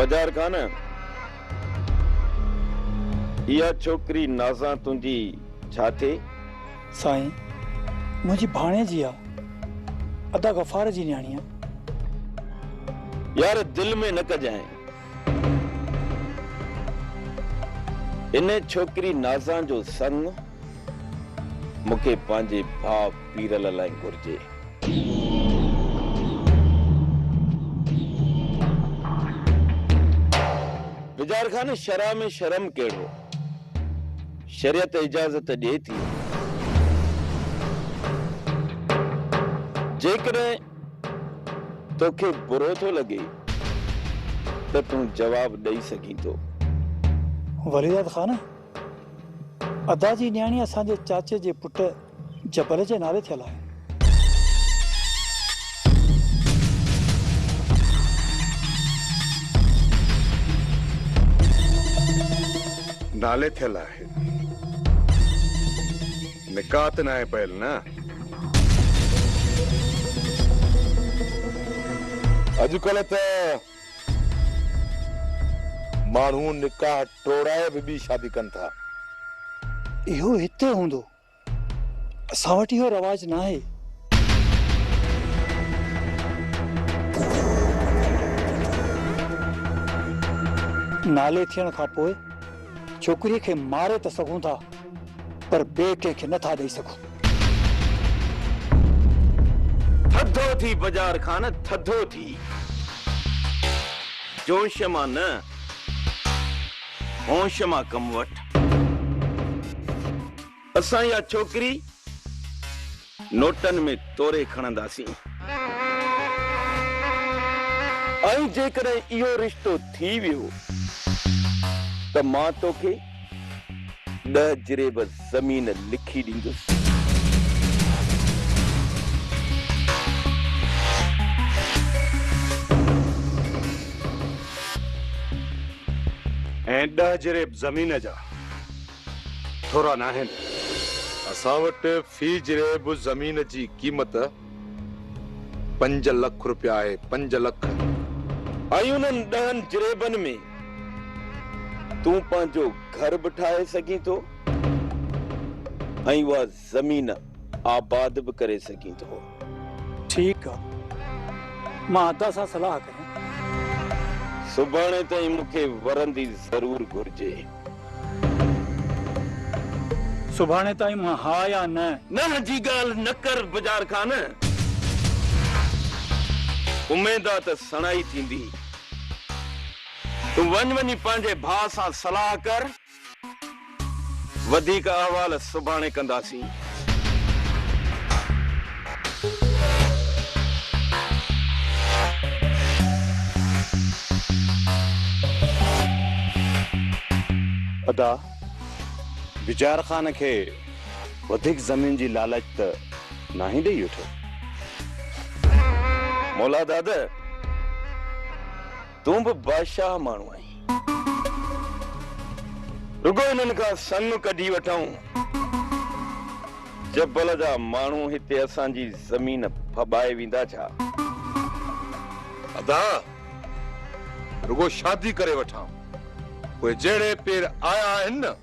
बाजार खान या छोकरी नाज़ा तुंजी छा थे? साईं मुझी भाणे जी आ, अदा गफ़ार जी न्याणी आ। यार दिल में न कजाए, इन छोकरी नाज़ा जो संग मुके पांजे भाव पीरल लाई घुर्जे। बाजार खान शरा में शर्म केड़ो, शरीयत इजाजत दे थी। जेकॾहिं तोखे बुरो थो लगे तो तू जवाब ॾेई सघीं थो। वलीदात खान, अदा जी न्याणी असांजे चाचे जे पुट जबल जे नाले थियल आहे। नाले थियल आहे, निकाह त न आहे पयल न? अॼुकल्ह त माण्हू निकाह टोड़ाए भी शादी कनि था। इहो हिते हूंदो, असां वटि इहो रवाज न आहे। नाले थियण खां पोइ छोकिरीअ खे मारे त सघूं था, पर ॿिए कंहिंखे नथा ॾेई सघूं। थधो थी बाजार खान, थधो थी। जोश मां न, होश मां कम वठ। असां या छोकरी नोटन में तोरे खणंदासीं। ऐं जेकॾहिं इहो रिश्तो थी वियो त मां तोखे 10 जरेब ज़मीन लिखी ॾींदुसि। ऐं 10 जरेब ज़मीन जा थोरा न आहिनि। असां वटि फी जरेब ज़मीन जी क़ीमत 5 लख रुपया आहे। 5 लख। ऐं उन्हनि 10 जरेबनि में तूं पंहिंजो घर बि ठाहे सघीं थो ऐं उहा ज़मीन आबाद बि करे सघीं थो। ठीकु आहे, मां अदा सां सलाह कयां। सुभाणे ताईं मूंखे वरंदी ज़रूर घुर्जे। सुभाणे ताईं मां हा या न? न जी ॻाल्हि न कर बाजार खान। उमेद आहे त सणाई थींदी। तूं वञी पंहिंजे भाउ सां सलाह कर। वधीक अहवाल सुभाणे कंदासीं। अदा बाजार खान खे वधीक ज़मीन जी लालच त नाही ॾेई वेठो। मौला दादा, तूं बि बादशाह माण्हू आहीं। रुगो हिननि खां संग कढी वठूं। जबल जा माण्हू हिते असांजी ज़मीन फबाए वेंदा छा? अदा रुगो शादी करे वठां, उहे जहिड़े पेर आया आहिनि न,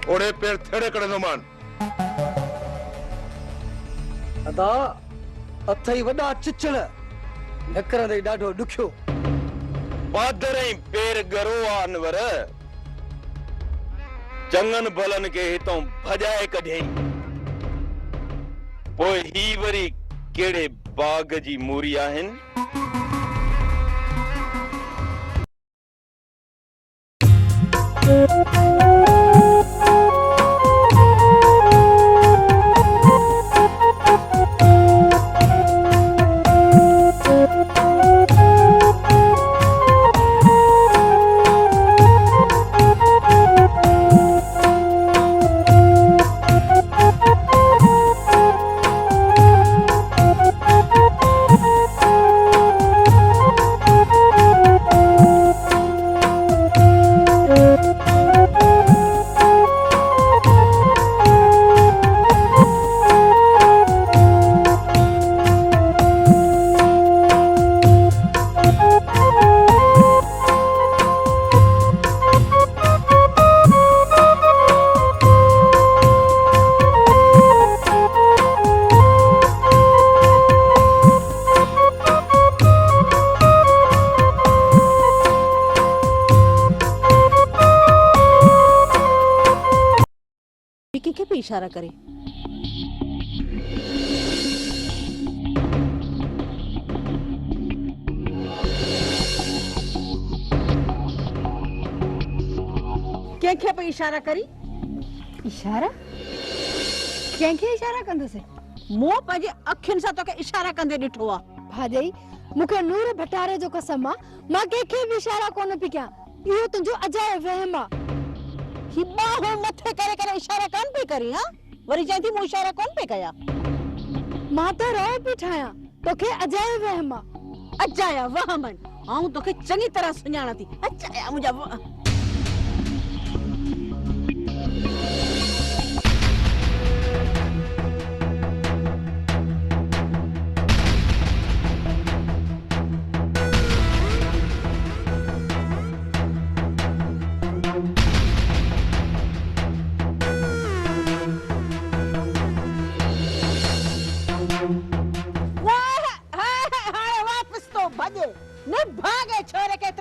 ओड़े पेर थेड़े कढंदो मान। अदा अथई वॾा चिचड़, न करंदे ॾाढो ॾुखियो। पादर ऐं पेर गरो आ अनवर। चङनि भलनि खे हितां भॼाए कढियईं। पोइ ही वरी कहिड़े बाग जी मूरी आहिनि? ही कंहिंखे पे इशारा करे। कंहिंखे पे इशारा करी? इशारा कंहिंखे इशारा कंदुसि? मूं पंहिंजे अखियुनि सां तोखे इशारा कंदे ॾिठो आहे। भाॼई मूंखे नूर भटारे जो कसम आहे, मां कंहिंखे बि इशारा कोन पई कयां। इहो तुंहिंजो अजायो वहम आहे। ही बाहूं मथे करे करे इशारा कोन पई करी हा? वरी चई थी मूं इशारा कोन पे कया। मां त रहो पई ठाहियां, तोखे अजायो वहम आहे। अजाया वहमन आऊं तोखे चङी तरह सुञाणा थी। अजाया मुंहिंजा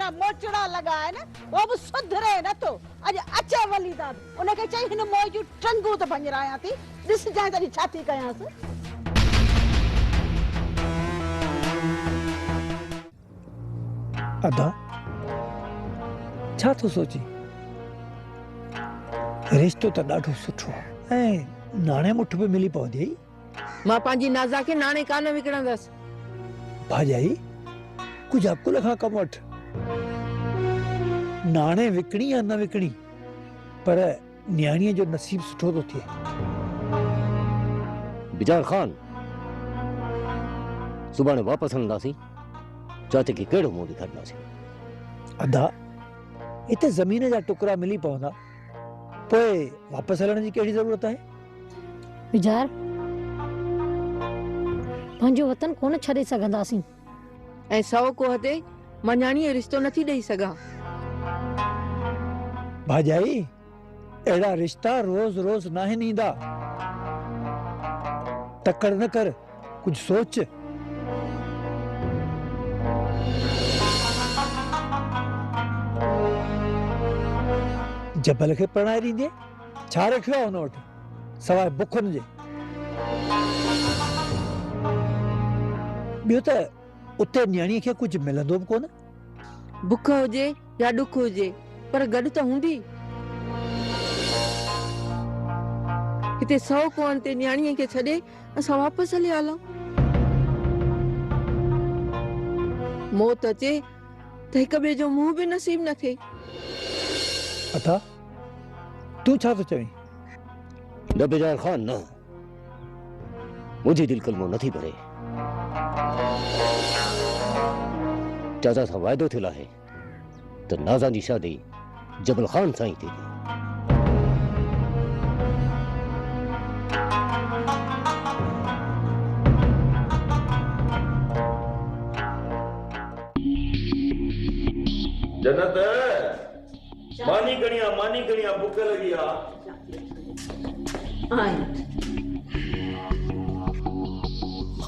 मोचड़ा लगा है ना, वो भी सुधरे न तो अज अचे वलीदाद उनके चाहिए हिन मोय जू टंगू तो बन रहा थी। दिस जाए तरी छाती कयास। अदा छा तो सोची? रिश्तो तो ॾाढो सुठो आहे ऐं नाणे मुठ पे मिली पवंदी। मां पंहिंजी नाज़ा खे नाणे कान विकिणंदसि। भाॼाई कुछ अकुल खां कम वठ। नाणे विकणी या न विकणी, पर न्याणीअ जो नसीब सुठो तो थिए। बिजार खान सुभाणे वापस हलंदासीं। चाचे खे कहिड़ो मुंहुं ॾेखारींदासीं? अदा इते ज़मीन जा टुकड़ा मिली पवंदा, पोइ वापस हलण जी कहिड़ी ज़रूरत आहे? विजार पंहिंजो वतन कोन छॾे सघंदासीं। ऐं सौ कोह ते मां न्याणीअ रिश्तो नथी ॾेई सघां। भाॼाई अहिड़ा रिश्ता रोज़ रोज़ नाहिन ईंदा। तकड़ न कर, कुछ सोच। जबल खे परणाए ॾींदे छा रखियो आहे हुन वटि सवाइ बुखुनि जे? ॿियो त उते न्याणीअ खे कुछ मिलंदो बि कोन। बुख हुजे या ॾुख हुजे, पर गॾु त हूंदी। हिते 100 कोहनि ते न्याणीअ खे छॾे असां वापसि हली हलूं। मौत अचे त हिक ॿिए जो मुंहुं बि नसीब न थिए। अथा तूं छा थो चवीं? न बिजार खान न, मुंहिंजी दिलि कलमो नथी भरे। चाचा सां वाइदो थियल आहे त नाज़ा जी शादी जबल खान सां ई थींदी। जन्नत मानी कणिया बुख लगी आ।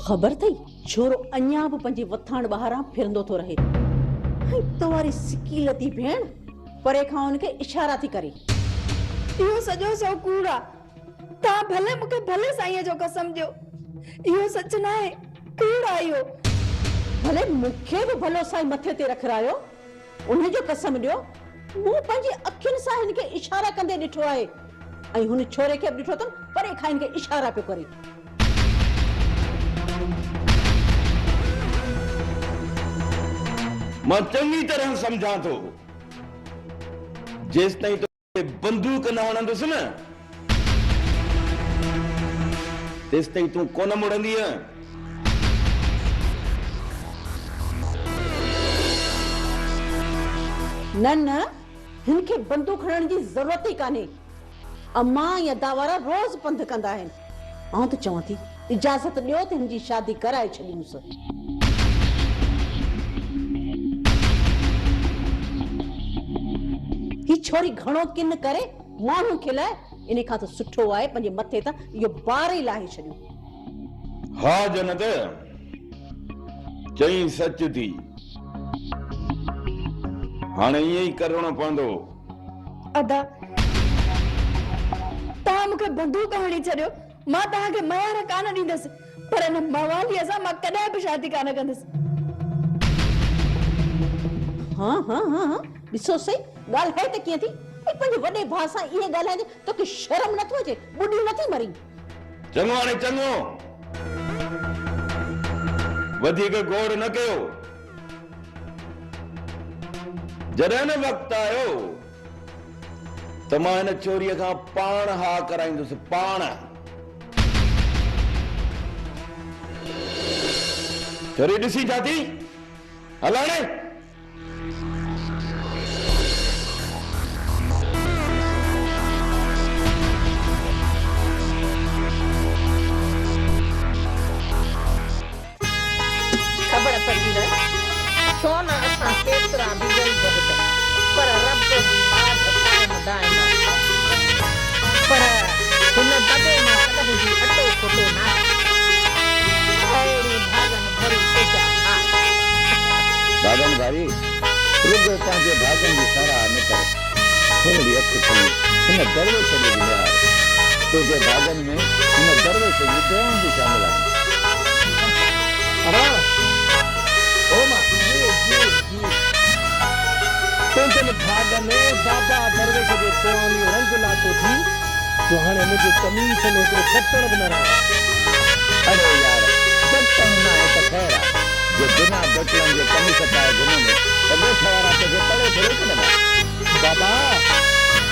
खबर थई छोरो अञा भी पंहिंजे वथाण ॿाहिरां फिरंदो थो रहे। तो वारी सिकीलती भेण परे खां उनके इशारा थी करे। इहो सॼो सो कूड़ आहे। तव्हां भले मूंखे भले साईं जो कसम ॾियो, इहो सच न आहे, कूड़ आहे इहो। भले मूंखे भी भलो साईं मथे ते रखरायो, उन जो कसम ॾियो। मूं पंहिंजी अखियुनि सां हिनखे इशारा कंदे ॾिठो आहे ऐं हुन छोरे खे बि ॾिठो अथमि परे खां हिनखे इशारा पियो करे। मां चङी तरह समझा थो, जेस ताईं तो बंदूक न हणंदुसि न तेस ताईं तूं कोन मुड़ंदी। न हिनखे बंदूक खणण जी ज़रूरत ई कान्हे। अम्मा या दावारा रोज़ पंध कंदा आहिनि। आउं त चवां थी इजाज़त ॾियो त हिनजी शादी कराए छॾियूंसि। ही छोरी घणो किन करे माण्हू खिलाए, इन खां त सुठो आहे पंहिंजे मथे तां इहो बार ई लाहे छॾियूं। हा जन्नत चई सच थी, हाणे ईअं ई करणो पवंदो। अदा तव्हां मूंखे बंदूक हणी छॾियो मां तव्हांखे मयार कान ॾींदसि पर हिन मवालीअ सां मां कॾहिं बि शादी कान कंदसि। हाँ हाँ हाँ हाँ ॾिसो सही ॻाल्हि है त कीअं थी पंहिंजे वॾे भाउ सां इहे ॻाल्हाइजे तोखे शर्म नथो अचे ॿुॾी नथी मरी। चङो हाणे चङो वधीक गोड़ न कयो। जॾहिं न वक़्तु आयो त मां हिन चोरीअ खां पाण हा कराईंदुसि पाण। चोरी ॾिसी जाती हलाणे खबर पड़ी न छो न असां केतिरा बि वेही भॻत पर रब जी बात कायम दायम पर हिन दॿे मां कॾहिं बि अटो खुटो न अहिड़ी भागन भरी सोचा हा भागन भाई रुगो पंहिंजे भागन जी साराह न कर। थोरी अख खणी हिन दरवेश जी निहार तुंहिंजे भागन में हिन दरवेश जी दुआऊं बि शामिल आहिनि। तुंहिंजनि भाग में बाबा दरवेश जे पोयां रंग लातो थी जो हाणे मुंहिंजे कमीस में हिकिड़ो बटण बि न रहियो। अरे यार बटण न आहे त ख़ैर आहे जे बिना बटणनि जे कमीस पाए घुमंदे त ॻोठ वारा तोखे तड़े थोरे कंदा। बाबा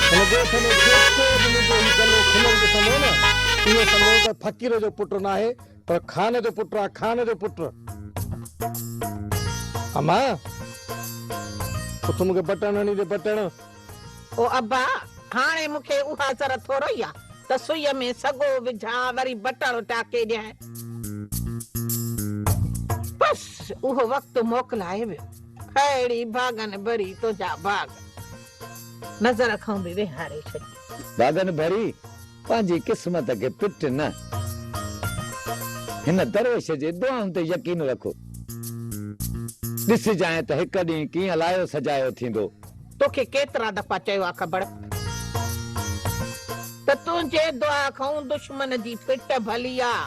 हिन ॻोठ में जेको बि मुंहिंजो ही गलो खुलियल ॾिसंदो न इहो सम्झो त फ़क़ीर जो पुटु न आहे पर खान जो पुटु आहे खान जो पुटु। अम्मा मूंखे बटण हणी दे बटण। ओ अब्बा हाणे मूंखे उहा ज़रूरत थोरो ई आहे त सुईअ में सॻो विझा वरी बटण टाके ॾियां बस उहो वक़्तु मोकिलाए वियो। अहिड़ी भागन भरी तुंहिंजा भाग नज़र खां बि विहारे छॾी। भागन भरी पंहिंजी क़िस्मत खे पिट न हिन दरवेश जे दुआउनि ते यकीन रखो। ॾिसिजांइ त हिकु ॾींहुं कीअं लायो सजायो थींदो। तोखे केतिरा दफ़ा चयो आहे ख़बर त तुंहिंजे दुआ खां दुश्मन जी पिट भली आहे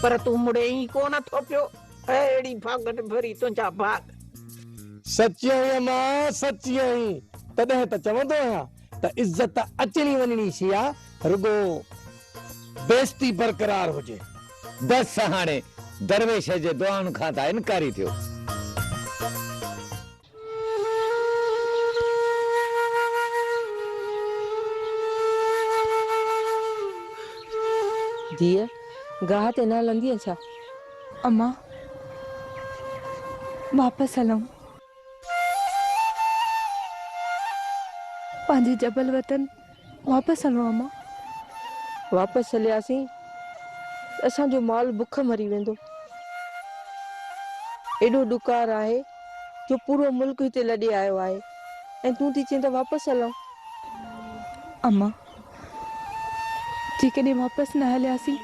पर तूं मुड़े ई कोन थो पियो। अहिड़ी भागन भरी तुंहिंजा भाग। सची आई मां सची आई तॾहिं त चवंदो आहियां त इज़त अचणी वञणी शइ आहे रुगो बेइज़ती बरक़रार हुजे। बस हाणे दरवेश जे दुआउनि खां त इनकारी थियो। धीअ गाह ते न हलंदी छा? अम्मा वापसि हलूं पंहिंजे जबल वतन वापसि हलूं अम्मा। वापसि हलियासीं असांजो माल बुख मरी वेंदो। एॾो ॾुकार आहे जो पूरो मुल्क हिते लॾे आयो आहे ऐं तूं थी चईं त वापसि हलूं। अम्मा जेकॾहिं वापसि न हलियासीं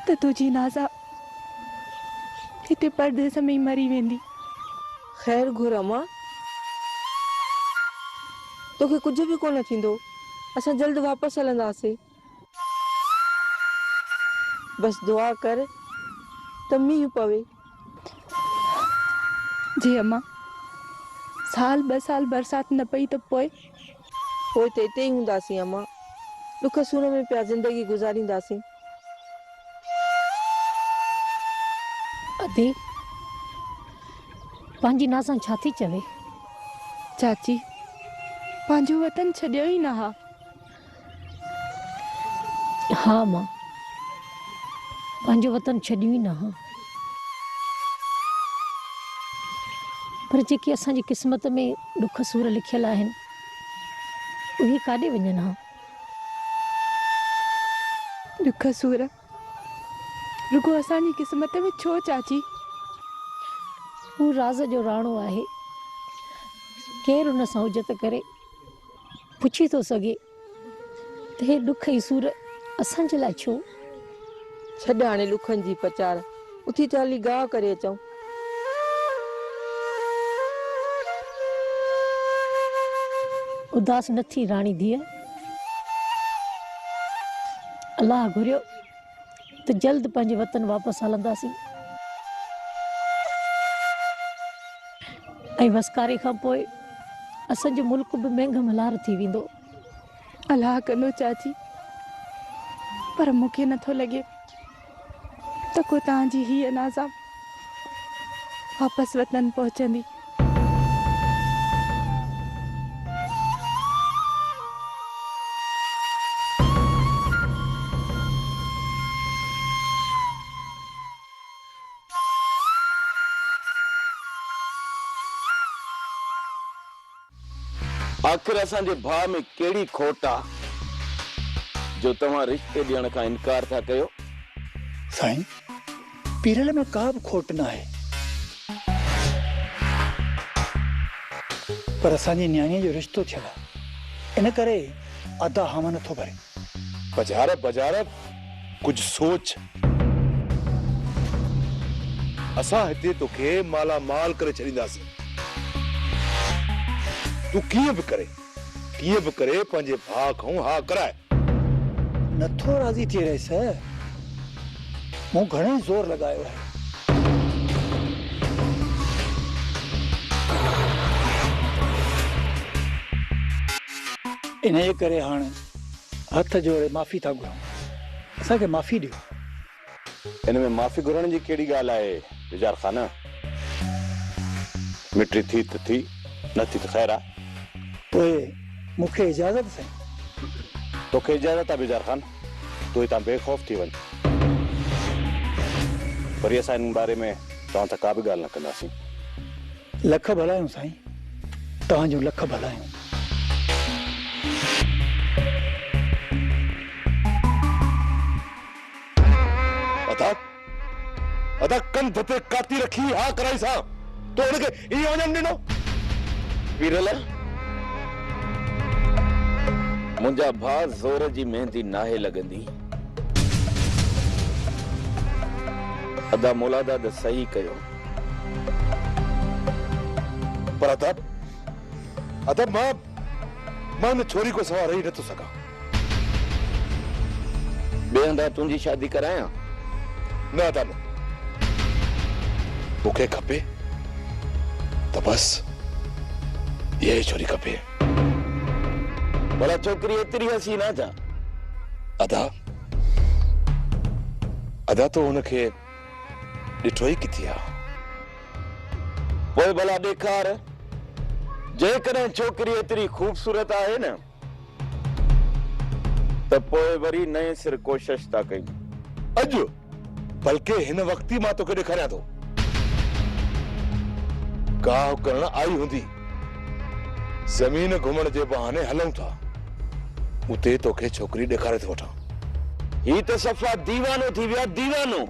त तुंहिंजी नाज़ा हिते परदेस में ई मरी वेंदी। ख़ैर घुर अम्मा तोखे कुझु बि कोन थींदो। असां जल्द वापसि हलंदासीं। बस दुआ कर त मींहुं पवे। जी अम्मा साल 2 साल बरसात न पई त पोइ त हिते ई हूंदासीं अम्मा। दुख सूर में पिया ज़िंदगी गुज़ारींदासीं। अदी पंहिंजी नाज़ा छा थी चवे? चाची पंहिंजो वतन छॾियो ई न हा। हा मां पंहिंजो वतन छॾियो ई न हा पर जेके असांजी क़िस्मत में दुख सूर लिखियल आहिनि उहे काॾे वञनि हा। दुख सूर रुगो असांजी क़िस्मत में छो चाची? हू राज़ जो राणो आहे। केरु हुन सां हुजत करे पुछी थो सघे त हे दुख ऐं सूर असांजे लाइ छो? छॾ हाणे ॾुखनि जी पचार उथी त हली गाह करे अचूं। उदास न थी राणी धीअ। अलाह घुरियो त जल्द पंहिंजे वतन वापसि हलंदासीं ऐं वसकारे खां पोइ असांजो मुल्क बि मेंघ मल्हार थी वेंदो। अलाह कंदो चाची, पर मूंखे नथो लॻे त को तव्हांजी हीअ नाज़ा वापसि वतन पहुचंदी। आख़िर असांजे भाउ में कहिड़ी खोट आ जो तव्हां रिश्ते ॾियण खां इनकार था कयो? साईं, पीरल में का बि खोट न आहे, पर असांजी न्याणीअ जो रिश्तो थियल आहे, इन करे अदा हम नथो भरे। बाजार बाजार कुछ सोच। असां हिते तोखे माला माल करे छॾींदासीं। तू कीअं बि करे पंहिंजे भाउ खां हा कराए। नथो राज़ी थी रहे सर, मूं घणो ज़ोर लॻायो आहे। इन जे करे हाणे हथ जोड़े माफ़ी था घुरूं, असांखे माफ़ी ॾियो। इन में माफ़ी घुरण जी कहिड़ी ॻाल्हि आहे विजार ख़ान? मिटी थी त थी, न थी त ख़ैर आहे। पोइ मूंखे इजाज़त साईं। तोखे इजाज़त आहे विजार ख़ान, तूं हितां बेखौफ़ थी वञ। वरी असां इन बारे में तव्हां सां का बि ॻाल्हि न कंदासीं। लख भलायूं साईं, तव्हांजूं लख भलायूं। अदा कंध ते काती रखी हा कराई सा तो उनके इहो वञण ॾिनो? पीरल, मुंहिंजा भाउ ज़ोर जी मेहंदी नाहे लॻंदी। अदा मुलादा त सही कयो, पर अदा मां इन छोरी को सवार रही नथो सघां। ॿिए हंधा तुंहिंजी शादी करायां? न अदा न, मूंखे खपे त बस ये छोरी खपे। भला छोकिरी एतिरी हसीन छा? अदा तो उनखे ॾिठो ई किथे आहे। पोइ भला ॾेखार, जेकॾहिं छोकिरी एतिरी ख़ूबसूरत आहे न त पोइ वरी नए सिर कोशिश था कयूं। अॼु बल्कि हिन वक्त ही मां तोखे ॾेखारियां थो। गाह करण आई हूंदी, ज़मीन घुमण जे बहाने हलूं था, उते तोखे छोकिरी ॾेखारे थो वठां। ही त सफ़ा दीवानो थी विया, दीवानो।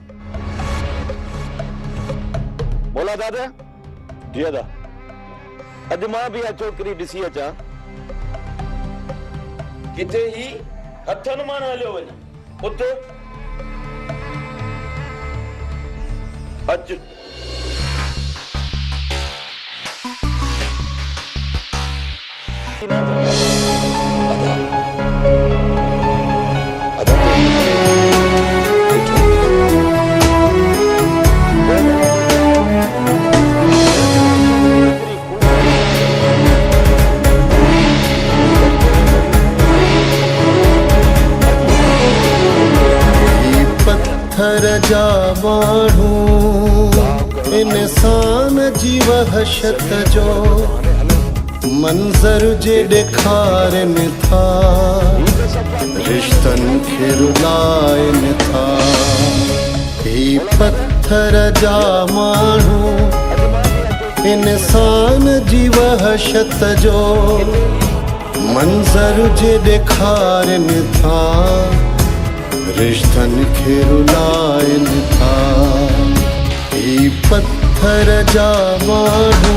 बोला दादा? जी अदा। अॼु मां बि इहा छोकिरी ॾिसी अचां, किथे ही हथनि मां न हलियो वञे। उते अच। पत्थर जा माण्हू इंसान जी वहशत जो मंज़र जे ॾेखारनि था, रिश्तनि खे रुलाइनि था। ही पत्थर जा माण्हू इंसान जी वहशत जो मंज़र जे ॾेखारनि था, रिश्तनि खे रुलाइनि था। ही पत्थर जा माण्हू